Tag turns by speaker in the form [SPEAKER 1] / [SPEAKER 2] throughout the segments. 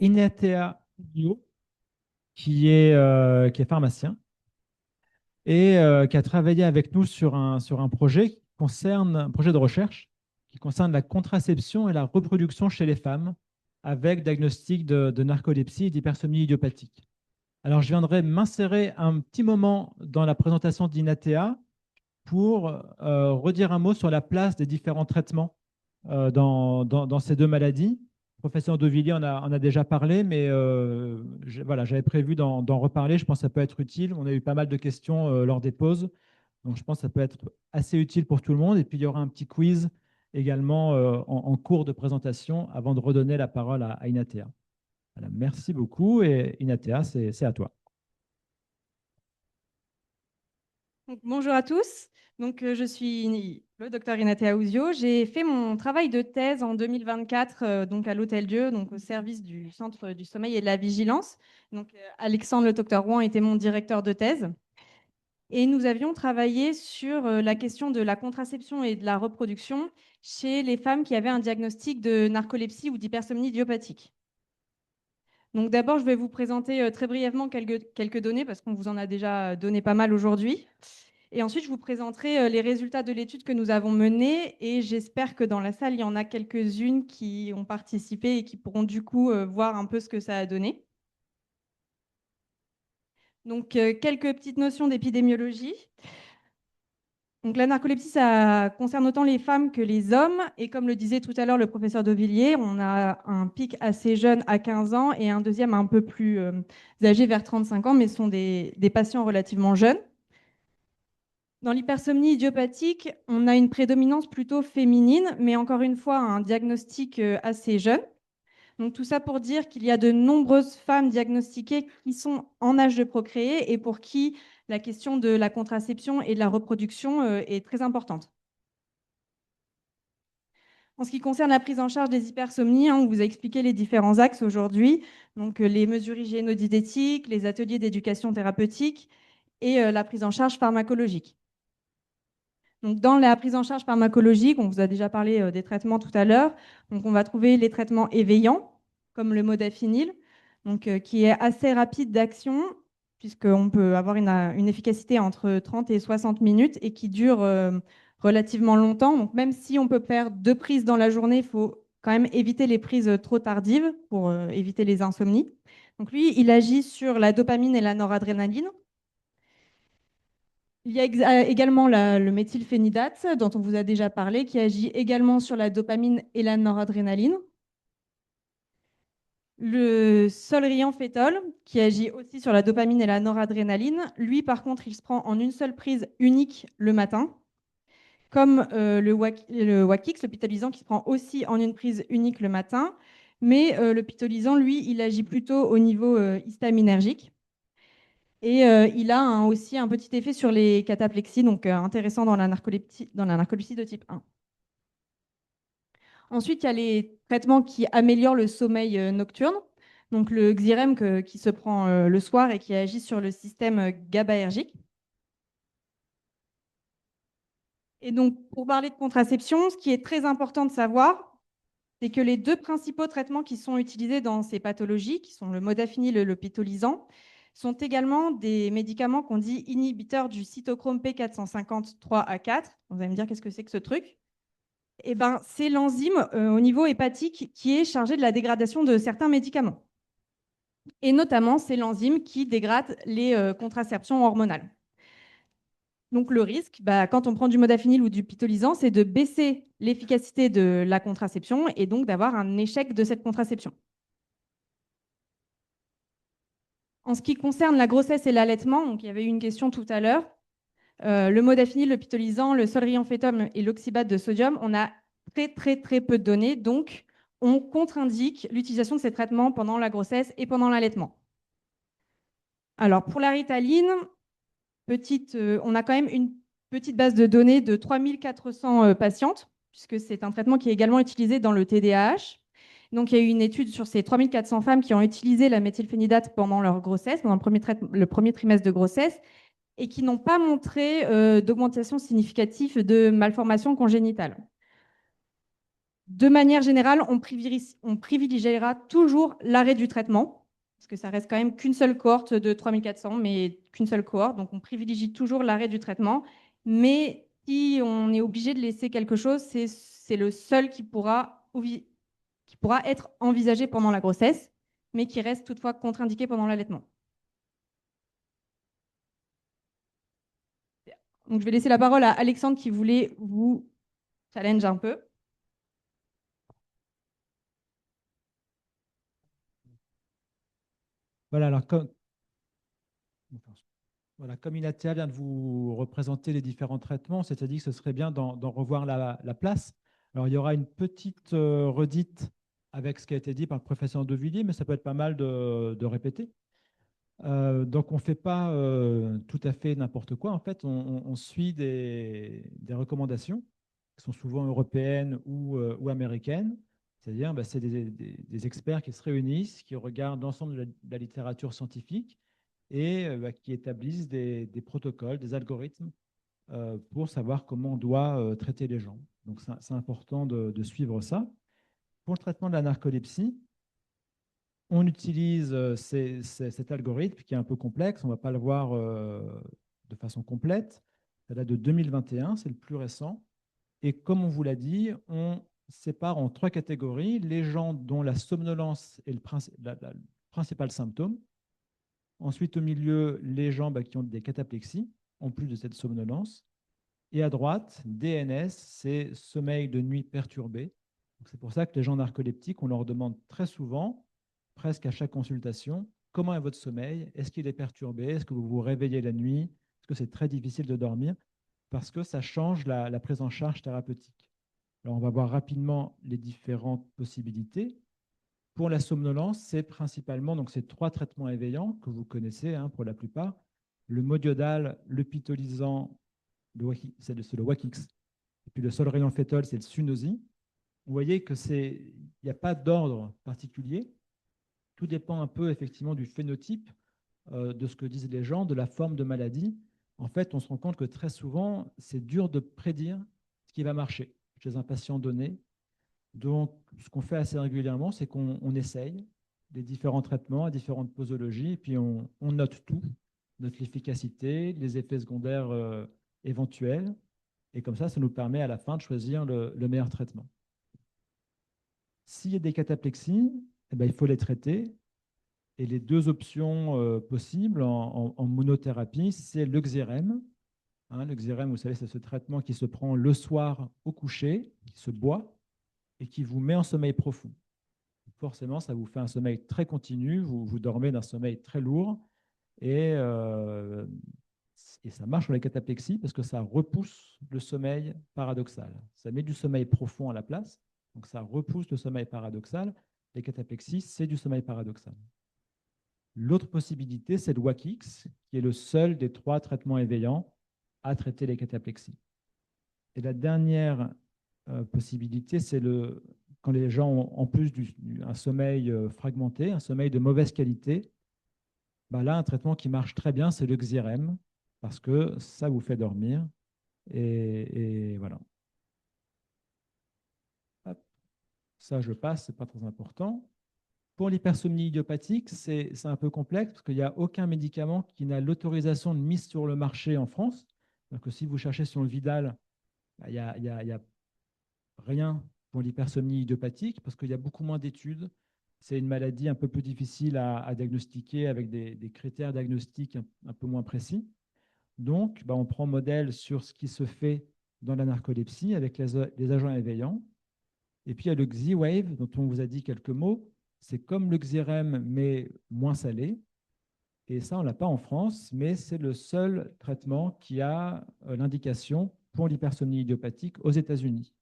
[SPEAKER 1] Inatea Bio, qui est pharmacien et qui a travaillé avec nous sur un projet un projet de recherche qui concerne la contraception et la reproduction chez les femmes avec diagnostic de narcolepsie et d'hypersomnie idiopathique. Alors, je viendrai m'insérer un petit moment dans la présentation d'Inatea pour redire un mot sur la place des différents traitements dans ces deux maladies. Le professeur Devilliers en a déjà parlé, mais voilà, j'avais prévu d'en reparler. Je pense que ça peut être utile. On a eu pas mal de questions lors des pauses, donc je pense que ça peut être assez utile pour tout le monde. Et puis, il y aura un petit quiz également en cours de présentation avant de redonner la parole à Inatea. Voilà, merci beaucoup. Et Inatea, c'est à toi.
[SPEAKER 2] Donc, bonjour à tous. Je suis le docteur Inatea Ouzio. J'ai fait mon travail de thèse en 2024 à l'Hôtel Dieu, donc au service du Centre du sommeil et de la vigilance. Alexandre le docteur Rouen était mon directeur de thèse. Et nous avions travaillé sur la question de la contraception et de la reproduction chez les femmes qui avaient un diagnostic de narcolepsie ou d'hypersomnie idiopathique. Donc d'abord, je vais vous présenter très brièvement quelques données parce qu'on vous en a déjà donné pas mal aujourd'hui. Et ensuite, je vous présenterai les résultats de l'étude que nous avons menée et j'espère que dans la salle, il y en a quelques-unes qui ont participé et qui pourront du coup voir un peu ce que ça a donné. Quelques petites notions d'épidémiologie. Donc, la narcolepsie, ça concerne autant les femmes que les hommes. Et comme le disait tout à l'heure le professeur Devilliers, on a un pic assez jeune à 15 ans et un deuxième un peu plus âgé vers 35 ans, mais ce sont des patients relativement jeunes. Dans l'hypersomnie idiopathique, on a une prédominance plutôt féminine, mais encore une fois, un diagnostic assez jeune. Donc tout ça pour dire qu'il y a de nombreuses femmes diagnostiquées qui sont en âge de procréer et pour qui la question de la contraception et de la reproduction est très importante. En ce qui concerne la prise en charge des hypersomnies, on vous a expliqué les différents axes aujourd'hui, les mesures hygiéno-diététiques, les ateliers d'éducation thérapeutique et la prise en charge pharmacologique. Donc, dans la prise en charge pharmacologique, on vous a déjà parlé des traitements tout à l'heure. Donc, on va trouver les traitements éveillants, comme le modafinil, qui est assez rapide d'action, puisqu'on peut avoir une efficacité entre 30 et 60 minutes et qui dure relativement longtemps. Donc, même si on peut faire 2 prises dans la journée, il faut quand même éviter les prises trop tardives pour éviter les insomnies. Donc, lui, il agit sur la dopamine et la noradrénaline. Il y a également le méthylphénidate, dont on vous a déjà parlé, qui agit également sur la dopamine et la noradrénaline. Le solriamfétol, qui agit aussi sur la dopamine et la noradrénaline. Lui, par contre, il se prend en une seule prise unique le matin, comme le Wakix, le pitolisant, qui se prend aussi en une prise unique le matin. Mais le pitolisant, lui, il agit plutôt au niveau histaminergique. Et il a aussi un petit effet sur les cataplexies, donc intéressant dans la narcolepsie de type 1. Ensuite, il y a les traitements qui améliorent le sommeil nocturne. Donc le Xyrem qui se prend le soir et qui agit sur le système GABAergique. Et donc, pour parler de contraception, ce qui est très important de savoir, c'est que les 2 principaux traitements qui sont utilisés dans ces pathologies, qui sont le modafinil et le pitolisant, sont également des médicaments qu'on dit inhibiteurs du cytochrome P453A4. Vous allez me dire qu'est-ce que c'est que ce truc? Eh ben, c'est l'enzyme au niveau hépatique qui est chargée de la dégradation de certains médicaments. Et notamment, c'est l'enzyme qui dégrade les contraceptions hormonales. Donc le risque, quand on prend du modafinil ou du pitolisant, c'est de baisser l'efficacité de la contraception et donc d'avoir un échec de cette contraception. En ce qui concerne la grossesse et l'allaitement, donc il y avait eu une question tout à l'heure, le modafinil, le pitolisant, le solriamfétol et l'oxybate de sodium, on a très très très peu de données, donc on contre-indique l'utilisation de ces traitements pendant la grossesse et pendant l'allaitement. Alors pour la ritaline, on a quand même une petite base de données de 3400 patientes, puisque c'est un traitement qui est également utilisé dans le TDAH. Donc, il y a eu une étude sur ces 3400 femmes qui ont utilisé la méthylphénidate pendant leur grossesse, pendant le premier trimestre de grossesse, et qui n'ont pas montré d'augmentation significative de malformations congénitales. De manière générale, on privilégiera toujours l'arrêt du traitement, parce que ça reste quand même qu'une seule cohorte de 3400, mais qu'une seule cohorte. Donc, on privilégie toujours l'arrêt du traitement. Mais si on est obligé de laisser quelque chose, c'est le seul qui pourra être envisagé pendant la grossesse, mais qui reste toutefois contre-indiqué pendant l'allaitement. Donc, je vais laisser la parole à Alexandre qui voulait vous challenge un peu.
[SPEAKER 1] Voilà, alors voilà, comme Inatea vient de vous représenter les différents traitements, c'est-à-dire que ce serait bien d'en revoir la place. Alors, il y aura une petite redite avec ce qui a été dit par le professeur De Villiers, mais ça peut être pas mal de répéter. Donc, on ne fait pas tout à fait n'importe quoi. En fait, on suit des recommandations qui sont souvent européennes ou américaines. C'est-à-dire, bah, c'est des experts qui se réunissent, qui regardent l'ensemble de la littérature scientifique et bah, qui établissent des protocoles, des algorithmes pour savoir comment on doit traiter les gens. Donc, c'est important de suivre ça. Pour le traitement de la narcolepsie, on utilise cet algorithme qui est un peu complexe. On ne va pas le voir de façon complète. Ça date de 2021, c'est le plus récent. Et comme on vous l'a dit, on sépare en trois catégories les gens dont la somnolence est le principal symptôme. Ensuite, au milieu, les gens qui ont des cataplexies, en plus de cette somnolence. Et à droite, DNS, c'est sommeil de nuit perturbé. C'est pour ça que les gens narcoleptiques, on leur demande très souvent, presque à chaque consultation, comment est votre sommeil? Est-ce qu'il est perturbé? Est-ce que vous vous réveillez la nuit? Est-ce que c'est très difficile de dormir? Parce que ça change la prise en charge thérapeutique. Alors, on va voir rapidement les différentes possibilités. Pour la somnolence, c'est principalement donc, ces trois traitements éveillants que vous connaissez pour la plupart. Le modiodal, le pitolisant, c'est le Wakix. Et puis le solriamfetol, c'est le Sunosi. Vous voyez que il n'y a pas d'ordre particulier. Tout dépend un peu effectivement du phénotype, de ce que disent les gens, de la forme de maladie. En fait, on se rend compte que très souvent, c'est dur de prédire ce qui va marcher chez un patient donné. Donc, ce qu'on fait assez régulièrement, c'est qu'on essaye les différents traitements à différentes posologies, et puis on note tout, note l'efficacité, les effets secondaires éventuels, et comme ça nous permet à la fin de choisir le meilleur traitement. S'il y a des cataplexies, eh ben, il faut les traiter. Et les deux options possibles en monothérapie, c'est le Xyrem. Le Xyrem, vous savez, c'est ce traitement qui se prend le soir au coucher, qui se boit et qui vous met en sommeil profond. Forcément, ça vous fait un sommeil très continu, vous dormez d'un sommeil très lourd et ça marche sur les cataplexies parce que ça repousse le sommeil paradoxal. Ça met du sommeil profond à la place, donc ça repousse le sommeil paradoxal. Les cataplexies, c'est du sommeil paradoxal. L'autre possibilité, c'est le Wakix, qui est le seul des trois traitements éveillants à traiter les cataplexies. Et la dernière possibilité, c'est quand les gens ont en plus un sommeil fragmenté, un sommeil de mauvaise qualité. Bah là, un traitement qui marche très bien, c'est le Xyrem, parce que ça vous fait dormir. Et voilà. Hop, ça, je passe, ce n'est pas très important. Pour l'hypersomnie idiopathique, c'est un peu complexe parce qu'il n'y a aucun médicament qui n'a l'autorisation de mise sur le marché en France. Donc, si vous cherchez sur le Vidal, il n'y a rien pour l'hypersomnie idiopathique parce qu'il y a beaucoup moins d'études. C'est une maladie un peu plus difficile à diagnostiquer avec des critères diagnostiques un peu moins précis. Donc, on prend modèle sur ce qui se fait dans la narcolepsie avec les agents éveillants. Et puis, il y a le Xywav, dont on vous a dit quelques mots. C'est comme le Xyrem, mais moins salé. Et ça, on ne l'a pas en France, mais c'est le seul traitement qui a l'indication pour l'hypersomnie idiopathique aux États-Unis.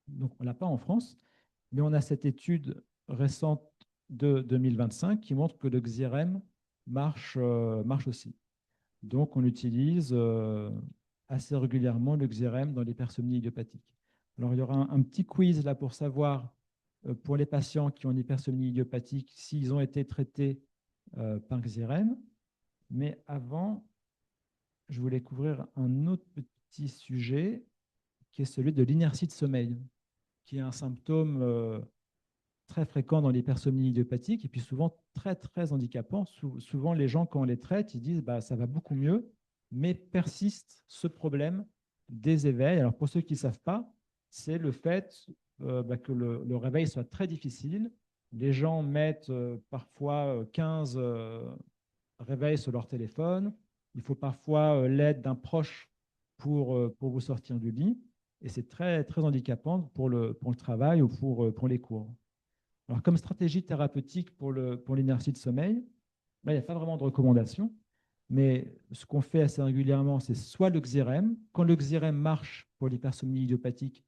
[SPEAKER 1] Donc, on ne l'a pas en France, mais on a cette étude récente de 2025 qui montre que le Xyrem marche aussi. Donc, on utilise assez régulièrement le Xyrem dans l'hypersomnie idiopathique. Alors, il y aura un petit quiz là pour savoir, pour les patients qui ont une hypersomnie idiopathique, s'ils ont été traités par Xyrem. Mais avant, je voulais couvrir un autre petit sujet qui est celui de l'inertie de sommeil, qui est un symptôme très fréquent dans l'hypersomnie idiopathique et puis souvent très, très handicapant. Souvent, les gens, quand on les traite, ils disent bah, ça va beaucoup mieux, mais persiste ce problème des éveils. Alors, pour ceux qui ne savent pas, c'est le fait que le réveil soit très difficile. Les gens mettent parfois 15 réveils sur leur téléphone. Il faut parfois l'aide d'un proche pour vous sortir du lit. Et c'est très, très handicapant pour le travail ou pour les cours. Alors, comme stratégie thérapeutique pour l'inertie de sommeil, là, il n'y a pas vraiment de recommandation, mais ce qu'on fait assez régulièrement, c'est soit le Xyrem. Quand le Xyrem marche pour l'hypersomnie idiopathique,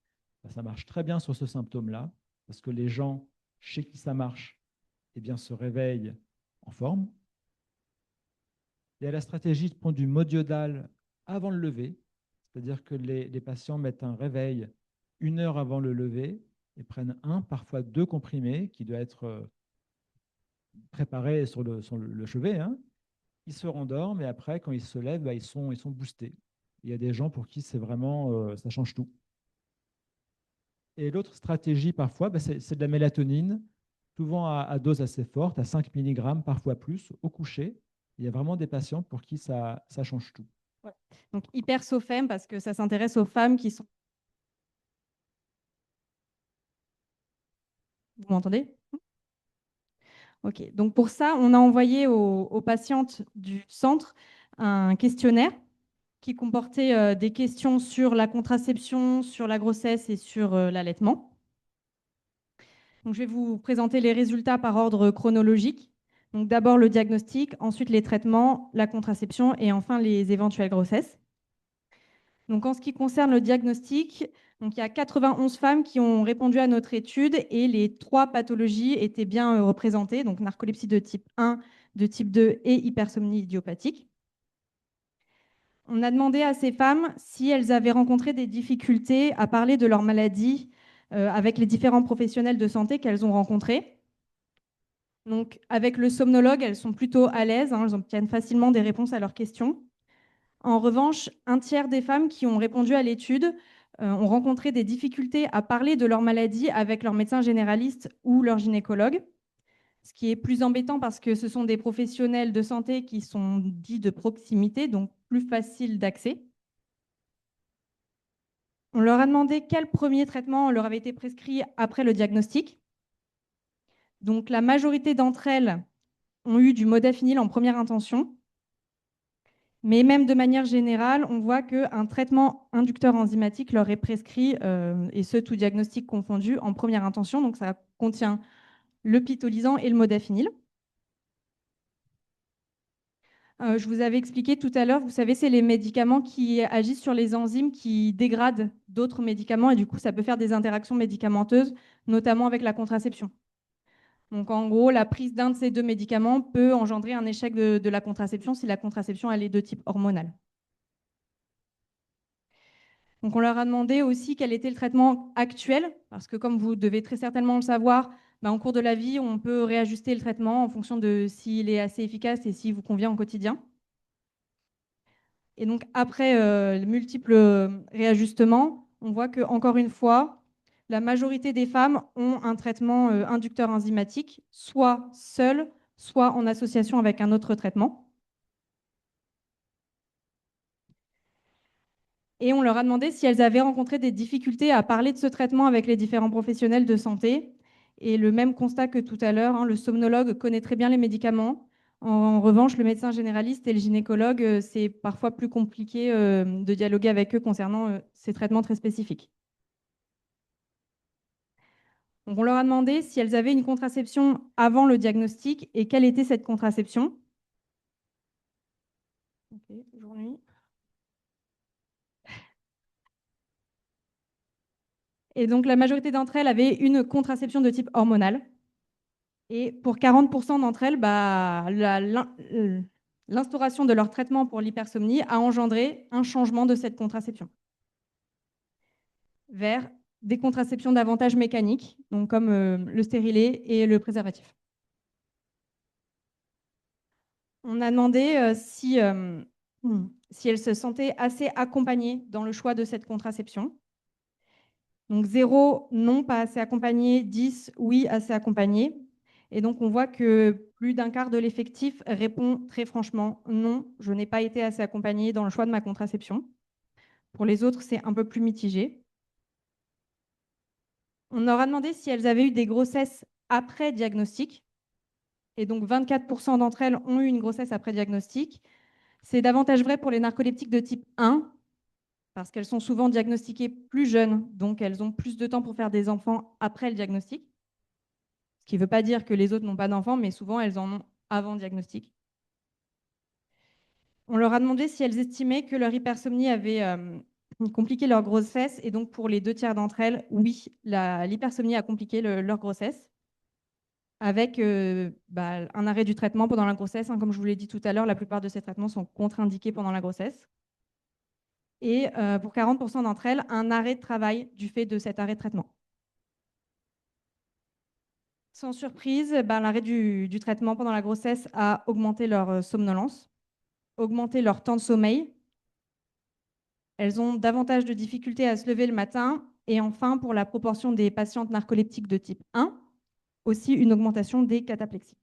[SPEAKER 1] ça marche très bien sur ce symptôme-là, parce que les gens chez qui ça marche eh bien, se réveillent en forme. Il y a la stratégie de prendre du modiodal avant le lever, c'est-à-dire que les patients mettent un réveil 1 heure avant le lever et prennent un, parfois 2 comprimés qui doivent être préparés sur le chevet. Hein. Ils se rendorment et après, quand ils se lèvent, bah, ils sont boostés. Il y a des gens pour qui c'est vraiment, ça change tout. Et l'autre stratégie, parfois, bah, c'est de la mélatonine, souvent à dose assez forte, à 5 mg, parfois plus, au coucher. Il y a vraiment des patients pour qui ça change tout.
[SPEAKER 2] Ouais. Donc, hypersofemme, parce que ça s'intéresse aux femmes qui sont... Vous m'entendez? Ok. Donc, pour ça, on a envoyé aux patientes du centre un questionnaire qui comportait des questions sur la contraception, sur la grossesse et sur l'allaitement. Donc, je vais vous présenter les résultats par ordre chronologique. Donc, d'abord le diagnostic, ensuite les traitements, la contraception et enfin les éventuelles grossesses. Donc, en ce qui concerne le diagnostic, donc, il y a 91 femmes qui ont répondu à notre étude et les 3 pathologies étaient bien représentées, donc narcolepsie de type 1, de type 2 et hypersomnie idiopathique. On a demandé à ces femmes si elles avaient rencontré des difficultés à parler de leur maladie avec les différents professionnels de santé qu'elles ont rencontrés. Donc, avec le somnologue, elles sont plutôt à l'aise, hein, elles obtiennent facilement des réponses à leurs questions. En revanche, un tiers des femmes qui ont répondu à l'étude ont rencontré des difficultés à parler de leur maladie avec leur médecin généraliste ou leur gynécologue, ce qui est plus embêtant parce que ce sont des professionnels de santé qui sont dits de proximité, donc plus faciles d'accès. On leur a demandé quel premier traitement leur avait été prescrit après le diagnostic. Donc la majorité d'entre elles ont eu du modafinil en première intention. Mais même de manière générale, on voit qu'un traitement inducteur enzymatique leur est prescrit, et ce, tout diagnostic confondu, en première intention. Donc, ça contient le pitolisant et le modafinil. Je vous avais expliqué tout à l'heure, vous savez, c'est les médicaments qui agissent sur les enzymes qui dégradent d'autres médicaments et du coup, ça peut faire des interactions médicamenteuses, notamment avec la contraception. Donc, en gros, la prise d'un de ces 2 médicaments peut engendrer un échec de la contraception si la contraception elle est de type hormonal. Donc, on leur a demandé aussi quel était le traitement actuel, parce que comme vous devez très certainement le savoir, en cours de la vie, on peut réajuster le traitement en fonction de s'il est assez efficace et s'il vous convient au quotidien. Et donc, après multiples réajustements, on voit que, encore une fois, la majorité des femmes ont un traitement inducteur enzymatique, soit seul, soit en association avec un autre traitement. Et on leur a demandé si elles avaient rencontré des difficultés à parler de ce traitement avec les différents professionnels de santé. Et le même constat que tout à l'heure, hein, le somnologue connaît très bien les médicaments. En revanche, le médecin généraliste et le gynécologue, c'est parfois plus compliqué de dialoguer avec eux concernant ces traitements très spécifiques. Donc, on leur a demandé si elles avaient une contraception avant le diagnostic et quelle était cette contraception. Ok, jour-nuit. Et donc, la majorité d'entre elles avaient une contraception de type hormonal. Et pour 40% d'entre elles, l'instauration de leur traitement pour l'hypersomnie a engendré un changement de cette contraception vers des contraceptions davantage mécaniques, donc comme le stérilet et le préservatif. On a demandé si elles se sentaient assez accompagnées dans le choix de cette contraception. Donc 0, non, pas assez accompagné, 10, oui, assez accompagné. Et donc on voit que plus d'un quart de l'effectif répond très franchement, non, je n'ai pas été assez accompagnée dans le choix de ma contraception. Pour les autres, c'est un peu plus mitigé. On leur a demandé si elles avaient eu des grossesses après diagnostic. Et donc 24% d'entre elles ont eu une grossesse après diagnostic. C'est davantage vrai pour les narcoleptiques de type 1, parce qu'elles sont souvent diagnostiquées plus jeunes, donc elles ont plus de temps pour faire des enfants après le diagnostic. Ce qui ne veut pas dire que les autres n'ont pas d'enfants, mais souvent elles en ont avant diagnostic. On leur a demandé si elles estimaient que leur hypersomnie avait compliqué leur grossesse, et donc pour les 2 tiers d'entre elles, oui, l'hypersomnie a compliqué leur grossesse, avec un arrêt du traitement pendant la grossesse. Comme je vous l'ai dit tout à l'heure, la plupart de ces traitements sont contre-indiqués pendant la grossesse. Et pour 40% d'entre elles, un arrêt de travail du fait de cet arrêt de traitement. Sans surprise, l'arrêt du traitement pendant la grossesse a augmenté leur somnolence, augmenté leur temps de sommeil. Elles ont davantage de difficultés à se lever le matin. Et enfin, pour la proportion des patientes narcoleptiques de type 1, aussi une augmentation des cataplexies.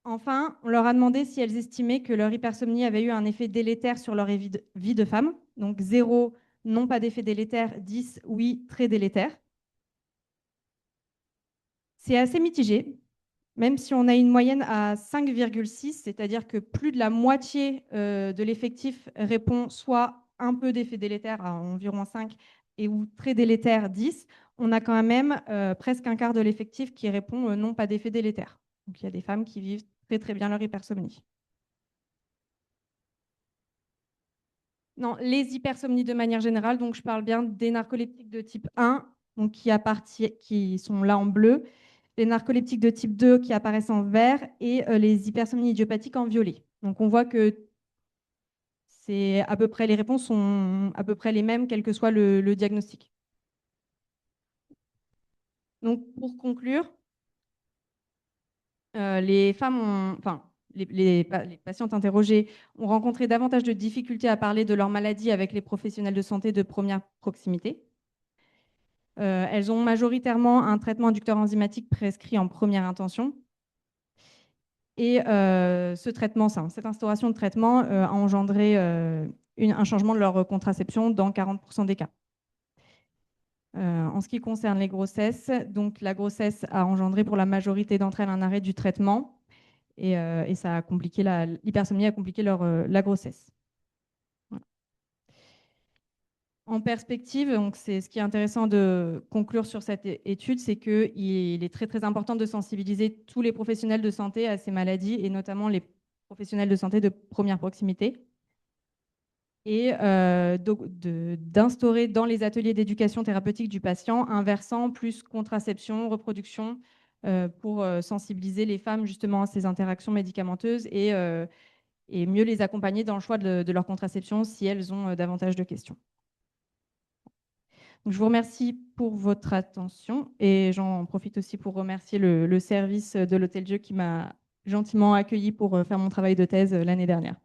[SPEAKER 2] Enfin, on leur a demandé si elles estimaient que leur hypersomnie avait eu un effet délétère sur leur vie de femme. Donc 0, non, pas d'effet délétère, 10, oui, très délétère. C'est assez mitigé, même si on a une moyenne à 5,6, c'est-à-dire que plus de la moitié de l'effectif répond soit un peu d'effet délétère à environ 5 et ou très délétère 10, on a quand même presque un quart de l'effectif qui répond non, pas d'effet délétère. Donc il y a des femmes qui vivent très très bien leur hypersomnie. Non, les hypersomnies de manière générale, donc je parle bien des narcoleptiques de type 1, donc qui sont là en bleu, les narcoleptiques de type 2 qui apparaissent en vert et les hypersomnies idiopathiques en violet. Donc on voit que c'est à peu près, les réponses sont à peu près les mêmes, quel que soit le diagnostic. Donc pour conclure, les femmes les patientes interrogées ont rencontré davantage de difficultés à parler de leur maladie avec les professionnels de santé de première proximité. Elles ont majoritairement un traitement inducteur enzymatique prescrit en première intention. Et ce traitement, cette instauration de traitement a engendré un changement de leur contraception dans 40% des cas. En ce qui concerne les grossesses, donc la grossesse a engendré pour la majorité d'entre elles un arrêt du traitement et ça a compliqué l'hypersomnie a compliqué la grossesse. Voilà. En perspective, donc c'est ce qui est intéressant de conclure sur cette étude, c'est qu'il est très très important de sensibiliser tous les professionnels de santé à ces maladies et notamment les professionnels de santé de première proximité et d'instaurer dans les ateliers d'éducation thérapeutique du patient un versant plus contraception, reproduction pour sensibiliser les femmes justement à ces interactions médicamenteuses et mieux les accompagner dans le choix de leur contraception si elles ont davantage de questions. Donc, je vous remercie pour votre attention et j'en profite aussi pour remercier le service de l'Hôtel Dieu qui m'a gentiment accueilli pour faire mon travail de thèse l'année dernière.